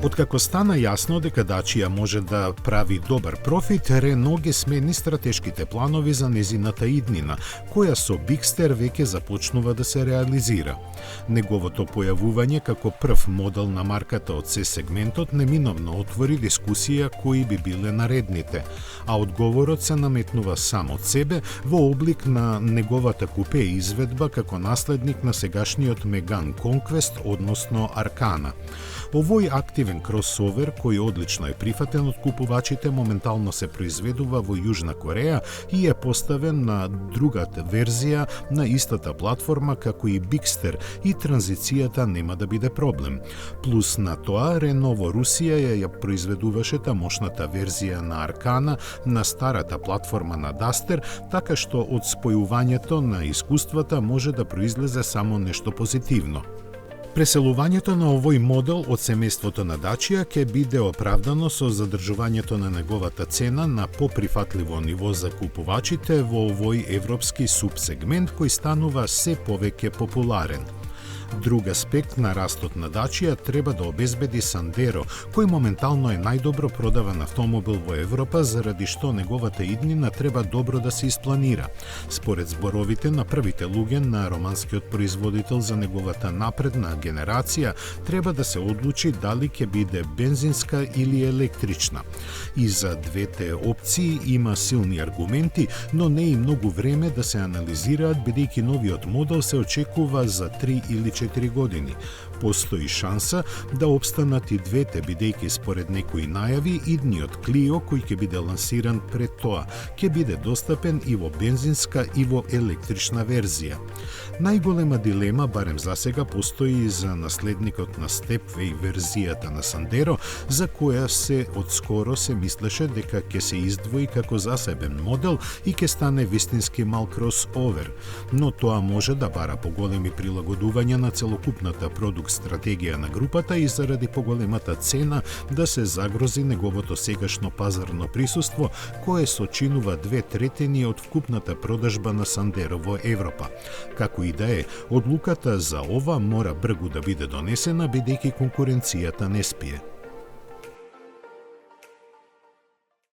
Откако стана јасно дека Dacia може да прави добар профит, Рено ги смени стратешките планови за незината иднина, која со Bigster веќе започнува да се реализира. Неговото појавување како прв модел на марката од C-сегментот неминовно отвори дискусија кои би биле наредните, а одговорот се наметнува сам од себе во облик на неговата купе изведба како наследник на сегашниот Megane Conquest, односно Аркана. Овој активен кросовер, кој одлично е прифатен од купувачите, моментално се произведува во Јужна Кореја и е поставен на другата верзија на истата платформа како и Bigster и транзицијата нема да биде проблем. Плюс на тоа, Рено во Русија ја произведуваше тамошната верзија на Аркана на старата платформа на Duster, така што од спојувањето на искуствата може да произлезе само нешто позитивно. Преселувањето на овој модел од семејството на Dacia ќе биде оправдано со задржувањето на неговата цена на поприфатливо ниво за купувачите во овој европски субсегмент кој станува се повеќе популарен. Друг аспект на растот на Dacia треба да обезбеди Sandero, кој моментално е најдобро продаван автомобил во Европа, заради што неговата иднина треба добро да се испланира. Според зборовите на првите луѓе на романскиот производител за неговата напредна генерација, треба да се одлучи дали ќе биде бензинска или електрична. И за двете опции има силни аргументи, но не и многу време да се анализираат, бидејќи новиот модел се очекува за 3 или 4 години. Постои шанса да обстанат и двете, бидејќи според некои најави, идниот Clio, кој ќе биде лансиран пред тоа, ќе биде достапен и во бензинска и во електрична верзија. Најголема дилема, барем за сега, постои за наследникот на Stepway верзијата на Sandero, за која се одскоро се мислеше дека ќе се издвои како засебен модел и ќе стане вистински мал кросовер, но тоа може да бара поголеми прилагодувања на целокупната стратегија на групата и заради поголемата цена да се загрози неговото сегашно пазарно присуство, кое сочинува 2/3 од вкупната продажба на Sandero во Европа. Како и да е, одлуката за ова мора бргу да биде донесена, бидејќи конкуренцијата не спие.